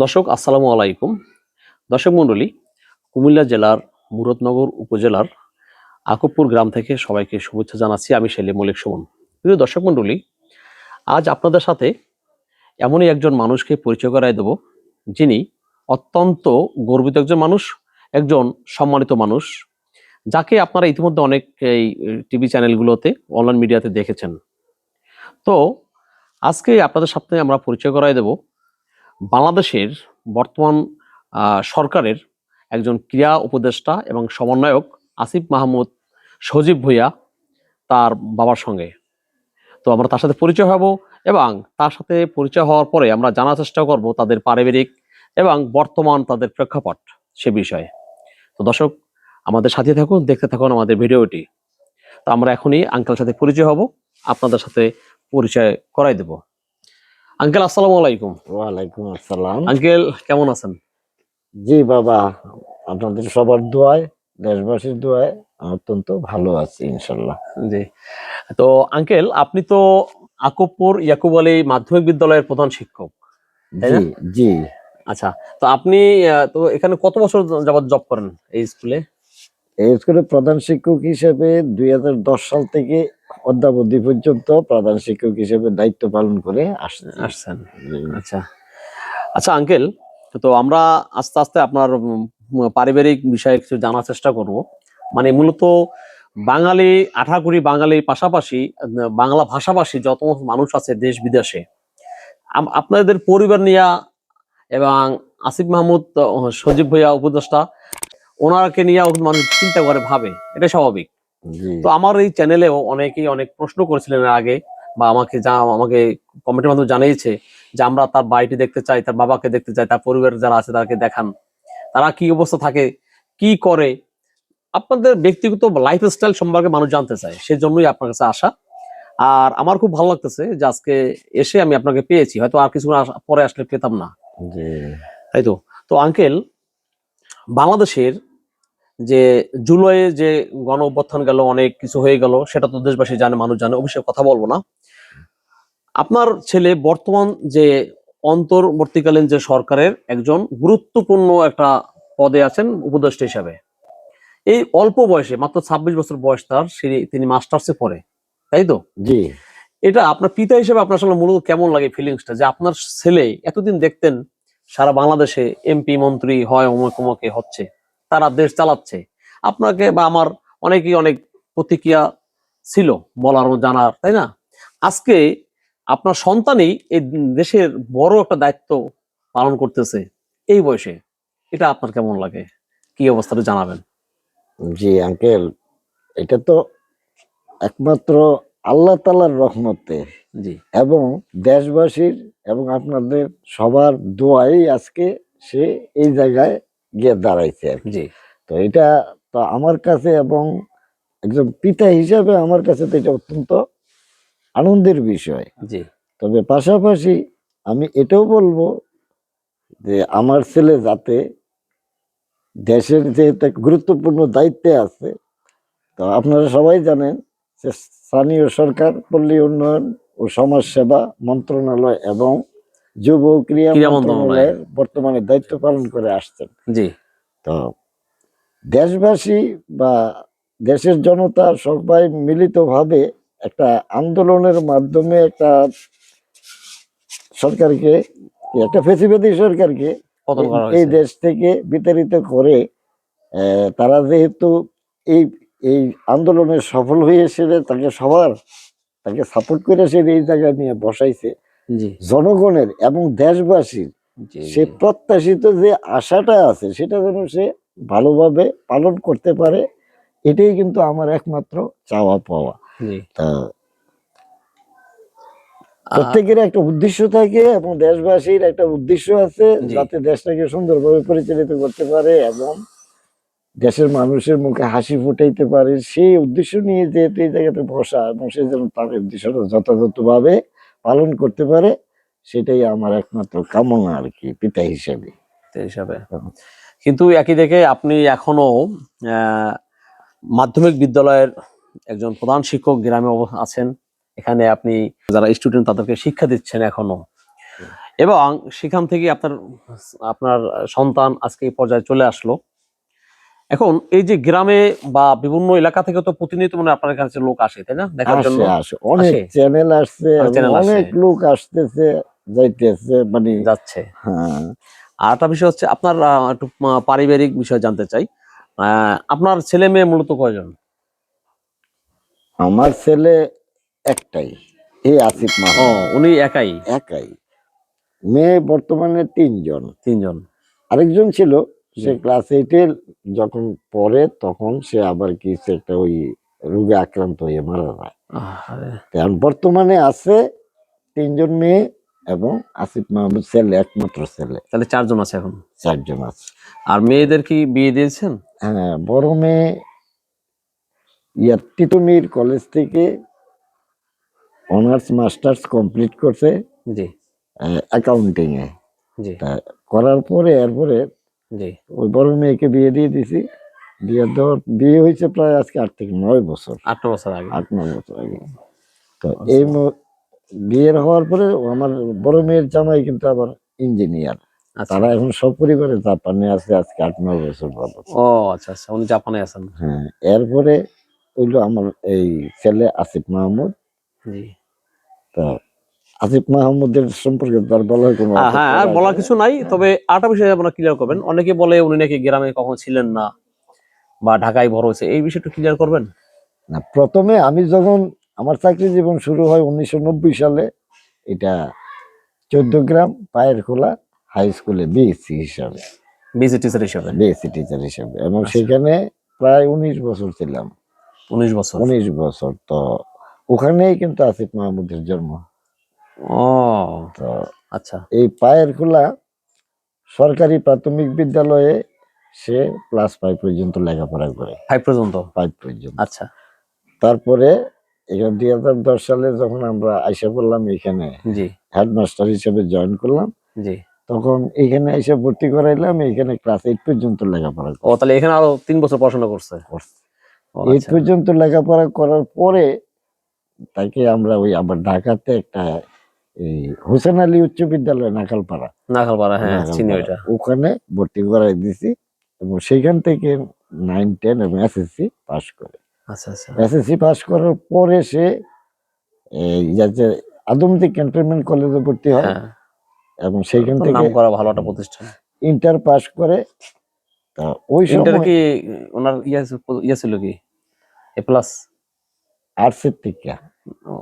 দর্শক আসসালামু আলাইকুম। দর্শক মণ্ডলী, কুমিল্লা জেলার মুরাদনগর উপজেলার আকুবপুর গ্রাম থেকে সবাইকে শুভেচ্ছা জানাচ্ছি। আমি সেলিম মল্লিক সুমন। প্রিয় দর্শক মণ্ডলী, আজ আপনাদের সাথে এমনই একজন মানুষকে পরিচয় করায় দেব, যিনি অত্যন্ত গর্বিত একজন মানুষ, একজন সম্মানিত মানুষ, যাকে আপনারা ইতিমধ্যে অনেক এই টিভি চ্যানেলগুলোতে, অনলাইন মিডিয়াতে দেখেছেন। তো আজকে আপনাদের সাথে আমরা পরিচয় করায় দেব বাংলাদেশের বর্তমান সরকারের একজন ক্রীড়া উপদেষ্টা এবং সমন্বয়ক আসিফ মাহমুদ সজীব ভূঁইয়া, তার বাবার সঙ্গে। তো আমরা তার সাথে পরিচয় হব এবং তার সাথে পরিচয় হওয়ার পরে আমরা জানার চেষ্টা করব তাদের পারিবারিক এবং বর্তমান তাদের প্রেক্ষাপট সে বিষয়ে। তো দর্শক, আমাদের সাথে থাকুন, দেখতে থাকুন আমাদের ভিডিওটি। তো আমরা এখনই আঙ্কেলের সাথে পরিচয় হব, আপনাদের সাথে পরিচয় করাই দেব। আঙ্কেল, আসসালামু আলাইকুম। ওয়ালাইকুম আসসালাম। আঙ্কেল, কেমন আছেন? জি বাবা, আপনাদের সবার দোয়ায়, দেশবাসীর দোয়ায় অত্যন্ত ভালো আছি ইনশাল্লাহ। জি। তো আঙ্কেল, আপনি তো আকুবপুর ইয়াকুব আলী মাধ্যমিক বিদ্যালয়ের প্রধান শিক্ষক, তাই না? জি জি। আচ্ছা, তো আপনি তো এখানে কত বছর যাবত জব করেন এই স্কুলে? এই স্কুলে প্রধান শিক্ষক হিসেবে 2010 সাল থেকে অদ্যাবধি পর্যন্ত প্রধান শিক্ষক হিসেবে দায়িত্ব পালন করে আসছেন। জি। আচ্ছা আচ্ছা আঙ্কেল, তো আমরা আস্তে আস্তে আপনার পারিবারিক বিষয়ে কিছু জানার চেষ্টা করব। মানে মূলত বাঙালি, 18 কোটি বাঙালির পাশাপাশি বাংলা ভাষাভাষী যত মানুষ আছে দেশ বিদেশে, আপনাদের পরিবার নিয়ে এবং আসিফ মাহমুদ সজীব ভূঁইয়া উপদেষ্টা, ওনাকে নিয়ে মানুষ চিন্তা করে, ভাবে, এটা স্বাভাবিক। জি তো আমার এই চ্যানেলেও অনেকেই অনেক প্রশ্ন করেছিলেন এর আগে, বা আমাকে কমেন্টের মাধ্যমে জানিয়েছে যে আমরা তার বাড়িটি দেখতে চাই, তার বাবাকে দেখতে চাই, তার পরিবার যারা আছে তাদেরকে দেখান, তারা কি অবস্থা থাকে, কি করে, আপনাদের ব্যক্তিগত লাইফ স্টাইল সম্পর্কে মানুষ জানতে চায়, সেজন্যই আপনার কাছে আসা। আর আমার খুব ভালো লাগতেছে যে আজকে এসে আমি আপনাকে পেয়েছি, হয়তো আর কিছুক্ষণ পরে আসলে পেতাম না, জি। তাই তো। তো আঙ্কেল, বাংলাদেশের যে জুলাইয়ে যে গণ অভ্যুত্থান গেল, অনেক কিছু হয়ে গেল, সেটা তো দেশবাসী জানে, মানুষ জানে, অবশ্যই কথা বলবো না। আপনার ছেলে বর্তমান যে অন্তর্বর্তীকালীন যে সরকারের একজন গুরুত্বপূর্ণ একটা পদে আছেন উপদেষ্টা হিসাবে। এই অল্প বয়সে, মাত্র 26 বছর বয়স তার, তিনি মাস্টার্সে পড়ে, তাই তো? জি। এটা আপনার পিতা হিসেবে আপনার আসলে মূলত কেমন লাগে ফিলিংসটা, যে আপনার ছেলে এতদিন দেখতেন সারা বাংলাদেশে এমপি মন্ত্রী হয়, অমুক অমুকে হচ্ছে, তারা দেশ চালাচ্ছে, আপনাকে বা আমার অনেকেই অনেক প্রতিক্রিয়া ছিল বলার ও জানার, তাই না? আজকে আপনার সন্তানই এই দেশের বড় একটা দায়িত্ব পালন করতেছে এই বয়সে, এটা আপনার কেমন লাগে, কি অবস্থাটা জানাবেন। জি আঙ্কেল, এটা তো একমাত্র আল্লাহ তাআলার রহমতে জি এবং দেশবাসীর এবং আপনাদের সবার দোয়াই আজকে সে এই জায়গায় গিয়ে দাঁড়াইছে আর কি। জি তো এটা তো আমার কাছে এবং একজন পিতা হিসাবে আমার কাছে তো এটা অত্যন্ত আনন্দের বিষয়। জি তবে পাশাপাশি আমি এটাও বলবো যে আমার ছেলে যাতে দেশের যে একটা গুরুত্বপূর্ণ দায়িত্বে আছে, তো আপনারা সবাই জানেন যে স্থানীয় সরকার পল্লী উন্নয়ন ও সমাজ সেবা মন্ত্রণালয় এবং যুব ও ক্রীড়া ক্রীড়া মন্ত্রণালয়। মন্ত্রণালয়ের বর্তমানে দায়িত্ব পালন করে আসছেন। জি তো দেশবাসী বা দেশের জনতা সবাই মিলিতভাবে একটা আন্দোলনের মাধ্যমে একটা সরকারকে, একটা ফ্যাসিবাদী সরকারকে পতন করা এই হয়েছে। দেশ থেকে বিতাড়িত করে তারা যেহেতু এই এই আন্দোলনে সফল হয়েছে, তাকে সাপোর্ট করে সে এই জায়গায় নিয়ে বসাইছে। জি জনগণের এবং দেশবাসীর জি সে জি প্রত্যাশিত যে আশাটা আছে সেটা যেন সে ভালোভাবে পালন করতে পারে, এটাই কিন্তু আমার একমাত্র চাওয়া পাওয়া। জি। তা প্রত্যেকের একটা উদ্দেশ্য থাকে এবং দেশবাসীর একটা উদ্দেশ্য আছে, জি যাতে দেশটাকে সুন্দরভাবে পরিচালিত করতে পারে এবং দেশের মানুষের মুখে হাসি ফুটাইতে পারে, সেই উদ্দেশ্য নিয়ে যেহেতু এই জায়গাতে বসা এবং সে যেন তার উদ্দেশ্যটা যথাযথভাবে পালন করতে পারে, সেটাই আমার একমাত্র কামনা আর কি পিতা হিসেবে। সেই হিসাবে কিন্তু একই দেখে আপনি এখনো আহ, মাধ্যমিক বিদ্যালয়ের একজন প্রধান শিক্ষক গ্রামে আছেন, এখানে আপনি যারা স্টুডেন্ট তাদেরকে শিক্ষা দিচ্ছেন এখনো, এবং সেখান থেকে আপনার আপনার সন্তান আজকে এই পর্যায়ে চলে আসলো। এখন এই যে গ্রামে বা বিভিন্ন এলাকা থেকে তো প্রতিনিয়ত মানে আপনার কাছে লোক আসে, তাই না, দেখার জন্য? আসে আসে অনেক আসে, চ্যানেল আসছে অনেক এবং চ্যানেল আসে, অনেক লোক আসতেছে যাইতেছে, মানে যাচ্ছে। হ্যাঁ। আর একটা বিষয় হচ্ছে আপনার একটু পারিবারিক বিষয় জানতে চাই। আপনার ছেলে মেয়ে মূলত কয়জন? আমার ছেলে একটাই, এই আসিফ ও, মাহমুদ, উনি একাই? একাই। মেয়ে বর্তমানে 3 জন। 3 জন? আরেকজন ছিল, জি। সে ক্লাস 8-এ যখন পড়ে তখন সে আবার কি একটা ওই রোগে আক্রান্ত হয়ে মারা যায়। আহারে। এখন বর্তমানে আছে 3 জন মেয়ে এবং আসিফ মাহমুদ ছেলে, একমাত্র ছেলে। তাহলে 4 জন আছে এখন। 4 জন আছে। আর মেয়েদের কি বিয়ে দিয়েছেন? হ্যাঁ, বড় মেয়ে তিতুমির কলেজ থেকে অনার্স মাস্টার্স কমপ্লিট করছে জি। অ্যাকাউন্টিং এ। জি। তা করার পরে এরপরে জি। ওই বড় মেয়েকে বিয়ে দিয়ে দিছি। বিয়ে হয়েছে প্রায় আজকে 8 থেকে 9 বছর, 8 বছর আগে। 8-9 বছর আগে। তো এই বিয়ের হওয়ার পরে আমার বড় মেয়ের জামাই কিন্তু আবার ইঞ্জিনিয়ার। আচ্ছা। তারা এখন সপরিবারে জাপানে আছে আজকে 8-9 বছর যাবত। ও আচ্ছা আচ্ছা, উনি জাপানে আছেন। হ্যাঁ, এরপরে হইলো আমার এই ছেলে আসিফ মাহমুদ। জি। তা আসিফ মাহমুদের সম্পর্কে তার বলার কোনো হ্যাঁ, আর বলার কিছু নাই, তবে আরেকটা বিষয় আপনারা ক্লিয়ার করবেন। অনেকে বলে উনি নাকি গ্রামে কখনো ছিলেন না বা ঢাকায় বড় হয়েছে, এই বিষয়টা ক্লিয়ার করবেন। না, প্রথমে আমি যখন আমার চাকরি জীবন শুরু হয় 1990 সালে, এটা 14 গ্রাম পায়ের খোলা হাই স্কুলে বিএসসি হিসাবে, বিসি টিচার হিসেবে? বিএসসি টিচার হিসাবে, এবং আচ্ছা। সেখানে প্রায় 19 বছর ছিলাম। 19 বছর? 19 বছর। তো ওখানেই কিন্তু আসিফ মাহমুদের জন্ম। ও তো আচ্ছা। এই পায়ের খোলা সরকারি প্রাথমিক বিদ্যালয়ে সে ক্লাস 5 পর্যন্ত লেখাপড়া করে। 5 পর্যন্ত? 5 পর্যন্ত। আচ্ছা। তারপরে এখানে 2010 সালে যখন আমরা আইসা পড়লাম এখানে, জি। হেডমাস্টার হিসেবে জয়েন করলাম, জি। তখন এখানে এসে ভর্তি করাইলাম। এখানে ক্লাস 8 পর্যন্ত লেখাপড়া ও, তাহলে এখানে আরো 3 বছর পড়াশোনা করছে? করছে। ও 8 আচ্ছা। পর্যন্ত লেখাপড়া করার পরে তাকে আমরা ওই আবার ঢাকাতে একটা এই হোসেন আলী উচ্চ বিদ্যালয় নাখালপাড়া, নাখালপাড়া, হ্যাঁ চিনি নাখালপাড়া ওইটা। ওখানে ভর্তি করাই দিছি, এবং সেইখান থেকে 9-10 এবং এসএসসি পাস করে। আচ্ছা আচ্ছা। এসএসসি পাস করার পরে সে এই যে আদমদী ক্যান্টনমেন্ট কলেজে ভর্তি হয়, হ্যাঁ, এবং সেইখান তো থেকে নাম করা ভালো একটা প্রতিষ্ঠান। ইন্টার পাস করে। তা ওই ইন্টার সময় কি ওনার ইয়ে ছিল কি এ প্লাস? আর্টসের থেকে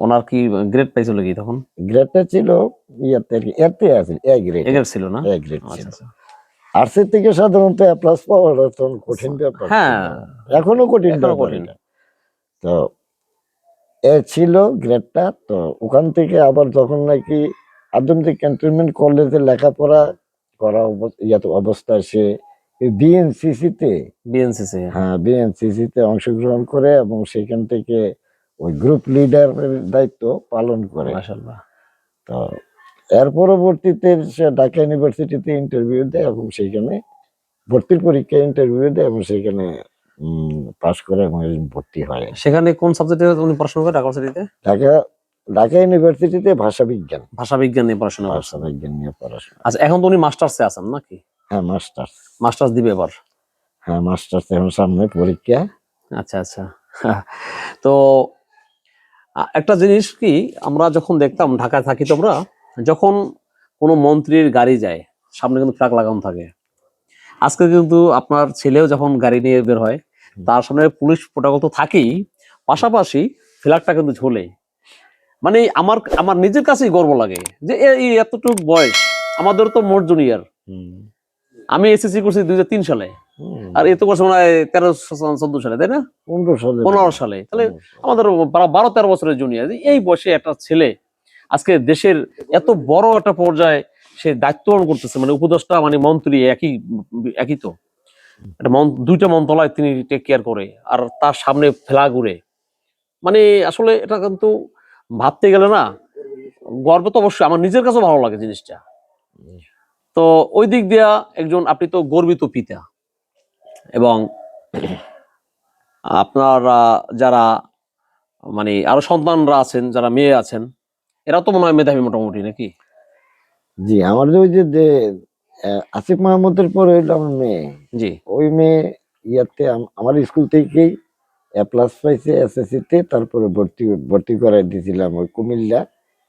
ওনার কি গ্রেড পাইছিল কি তখন? গ্রেডটা ছিল ইয়াতে আর কি, এতে আছে এ গ্রেড, এ গ্রেড ছিল না? এ গ্রেড ছিল। আচ্ছা আচ্ছা। আর্টসের থেকে সাধারণত এ প্লাস পাওয়াটা তখন কঠিন ব্যাপার হ্যাঁ, ছিল, এখনো কঠিন এখনো ব্যাপার কঠিন। এটা। তো এ ছিল গ্রেডটা। তো ওখান থেকে আবার যখন নাকি আদমদী ক্যান্টনমেন্ট কলেজে লেখাপড়া করা অবস্থায় সে বিএনসিসি তে, বিএনসিসি? হ্যাঁ বিএনসিসি তে অংশগ্রহণ করে, এবং সেখান থেকে ওই গ্রুপ লিডারের দায়িত্ব পালন করে। মাশাআল্লাহ। তো এর পরবর্তীতে সে ঢাকা ইউনিভার্সিটিতে ইন্টারভিউ দেয়, এবং সেইখানে ভর্তির পরীক্ষায় ইন্টারভিউ দেয়, এবং সেখানে পাশ করে এবং ভর্তি হয়। সেখানে কোন সাবজেক্টে উনি পড়াশোনা করে ঢাকা ইউনিভার্সিটিতে? ঢাকা ঢাকা ইউনিভার্সিটিতে ভাষা বিজ্ঞান, ভাষা বিজ্ঞান নিয়ে পড়াশোনা ভাষা করছেন? বিজ্ঞান নিয়ে পড়াশোনা। আচ্ছা, এখন তো উনি মাস্টার্সে আছেন নাকি? হ্যাঁ মাস্টার্স, মাস্টার্স দিবে এবার? হ্যাঁ মাস্টার্স এখন সামনে পরীক্ষা। আচ্ছা আচ্ছা। তো একটা জিনিস কি, আমরা যখন দেখতাম ঢাকায় থাকি তো আমরা, যখন কোনো মন্ত্রীর গাড়ি যায় সামনে কিন্তু ফ্ল্যাগ লাগানো থাকে। আজকে কিন্তু আপনার ছেলেও যখন গাড়ি নিয়ে বের হয় তার সামনে পুলিশ প্রোটোকল তো থাকেই, পাশাপাশি ফ্ল্যাগটা কিন্তু ঝোলে। মানে আমার আমার নিজের কাছেই গর্ব লাগে যে এই এতটুকু বয়স, আমাদের তো মোর জুনিয়র। হুম, আমি এসএসসি করছি 2003 সালে, হুম, আর এ তো করছে মনে হয় 13-14 সালে, তাই না? 15 সালে 15 সালে, তাহলে 15 সালে। আমাদের 12-13 বছরের জুনিয়র। এই বয়সে একটা ছেলে আজকে দেশের এত বড় একটা পর্যায়ে সে দায়িত্ব পালন করতেছে, মানে উপদেষ্টা মানে মন্ত্রী একই, একই তো একটা দুইটা মন্ত্রণালয় তিনি টেক কেয়ার করে, আর তার সামনে ফ্ল্যাগ উড়ে। মানে আসলে এটা কিন্তু ভাবতে গেলে না, গর্ব তো অবশ্যই, আমার নিজের কাছেও ভালো লাগে জিনিসটা। তো ওই দিক দিয়া একজন আপনি তো গর্বিত পিতা, এবং আপনার যারা মানে আরো সন্তানরা আছেন, যারা মেয়ে আছেন, এরা তো মনে হয় মেধাবী মোটামুটি নাকি? জি আমার ওই যে আসিফ মাহমুদের পরে হইলো আমার মেয়ে। জি ওই মেয়ে ইয়াতে আমার স্কুল থেকেই এ প্লাস পাইছে এসএসসি তে, তারপরে ভর্তি ভর্তি করাই দিয়েছিলাম ওই কুমিল্লা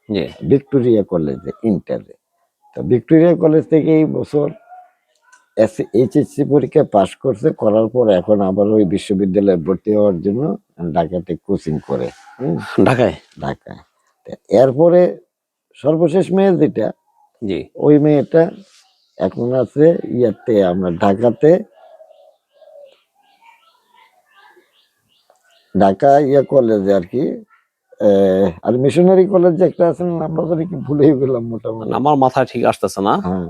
জি ভিক্টোরিয়া কলেজে ইন্টারে। তো ভিক্টোরিয়া কলেজ থেকে এই বছর এইচএসসি পরীক্ষা পাশ করছে, করার পর এখন আবার ওই বিশ্ববিদ্যালয়ে ভর্তি হওয়ার জন্য ঢাকাতে কোচিং করে। হুম, ঢাকায়। ঢাকায়। তো এরপরে সর্বশেষ মেয়ে যেটা, জি ওই মেয়েটা এখন আছে ইয়াতে আমরা ঢাকাতে, ঢাকা ইয়া কলেজে আর কি, আর মিশনারি কলেজে একটা আছে না, আমরা জানি কি ভুলে গেলাম মোটামুটি। আমার মাথায় ঠিক আসতেছে না। হ্যাঁ,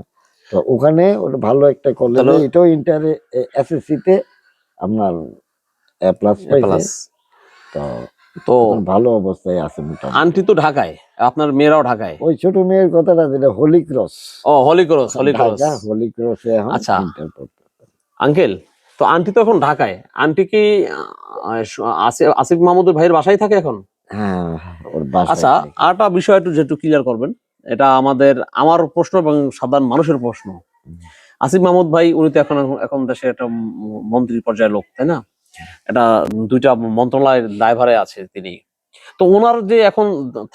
তো ওখানে ওটা ভালো একটা কলেজে, তাহলে এটাও ইন্টারে এসএসসি তে আপনার এ প্লাস পাইছে। প্লাস। তো তো এখন ভালো অবস্থায় আছে মোটামুটি। আন্টি তো ঢাকায়, আপনার মেয়েরাও ঢাকায়। ওই ছোট মেয়ের কথাটা যেটা হোলি ক্রস, ও হোলি ক্রস, হোলি ক্রস। ঢাকা হোলি ক্রসে এখন আচ্ছা ইন্টার পড়তে। আঙ্কেল, তো আন্টি তো এখন ঢাকায়। আন্টি কি আসিফ মাহমুদের ভাইয়ের বাসায় থাকে এখন? হ্যাঁ, ওর বাসায় আচ্ছা, থাকে। আরেকটা বিষয় একটু ক্লিয়ার করবেন। এটা আমার প্রশ্ন এবং সাধারণ মানুষের প্রশ্ন। আসিফ মাহমুদ ভাই উনি তো এখন এখন দেশে একটা মন্ত্রী পর্যায়ের লোক, তাই না? এটা 2টা মন্ত্রণালয়ের দায়ভারে আছে তিনি। তো ওনার যে এখন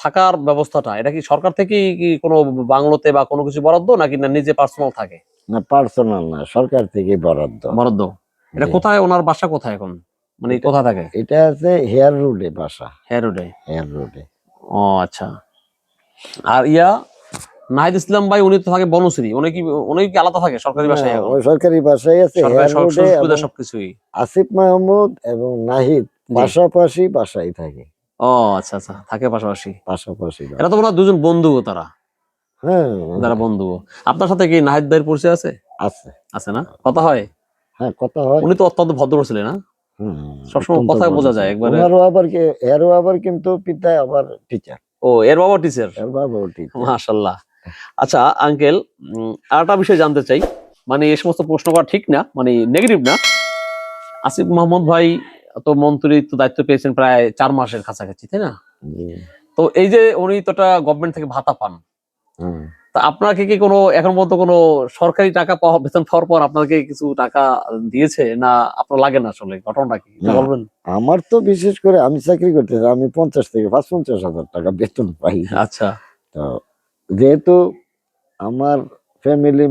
থাকার ব্যবস্থাটা, এটা কি সরকার থেকে কি কোনো বাংলোতে বা কোনো কিছু বরাদ্দ, নাকি না নিজে পার্সোনাল থাকে? না পার্সোনাল না, সরকার থেকে বরাদ্দ। বরাদ্দ। এটা জি। কোথায়, ওনার বাসা কোথায় এখন, মানে কোথায় থাকে? এটা আছে হেয়ার রোডে বাসা, হ্যাঁ রোডে। হেয়ার রোডে। ও আচ্ছা। আর নাহিদ ইসলাম ভাই উনি তো থাকে বনশ্রী, উনি কি আলাদা থাকে সরকারি না, বাসায় এখন? ওই সরকারি বাসায় আছে সরকারি হেয়ার রোডে, সুযোগ সুবিধা এবং সবকিছুই। আসিফ মাহমুদ এবং নাহিদ জি। পাশাপাশি বাসায় থাকে, ও আচ্ছা আচ্ছা, থাকে পাশাপাশি। পাশাপাশি এরা বাসা। তো মনে হয় দুজন বন্ধু তারা। হ্যাঁ, যারা বন্ধু। আপনার সাথে কি নাহিদ ভাইয়ের পরিচয় আছে? আছে। আছে না? কথা হয়? হ্যাঁ, কথা হয়। উনি তো অত্যন্ত ভদ্র ছিলেন না? হুম, সবসময় অত্যন্ত কথায় বোঝা ভদ্র যায় ছিল। একবারে। ওনারও আবার কি, এরও আবার কিন্তু পিতা আবার টিচার, ও এর বাবা টিচার। এর বাবাও টিচার। মাশাআল্লাহ। আচ্ছা আঙ্কেল, আরেকটা বিষয় জানতে চাই। মানে এই সমস্ত প্রশ্ন করা ঠিক না, মানে নেগেটিভ না। আসিফ মাহমুদ ভাই তো মন্ত্রিত্ব দায়িত্ব পেয়েছেন প্রায় 4 মাসের কাছাকাছি, তাই না? জি। তো এই যে উনি তো একটা গভর্নমেন্ট থেকে ভাতা পান। হুম। তা আপনাকে কি কোনো এখন পর্যন্ত কোনো সরকারি টাকা পাওয়া, বেতন পাওয়ার পর আপনাকে কিছু টাকা দিয়েছে, না আপনার লাগে না? আসলে ঘটনাটা কি একটু না, বলবেন? আমার তো বিশেষ করে আমি চাকরি করতেছি, আমি 50 থেকে 50,000 টাকা বেতন পাই। আচ্ছা তো যেহেতু আমার ফ্যামিলি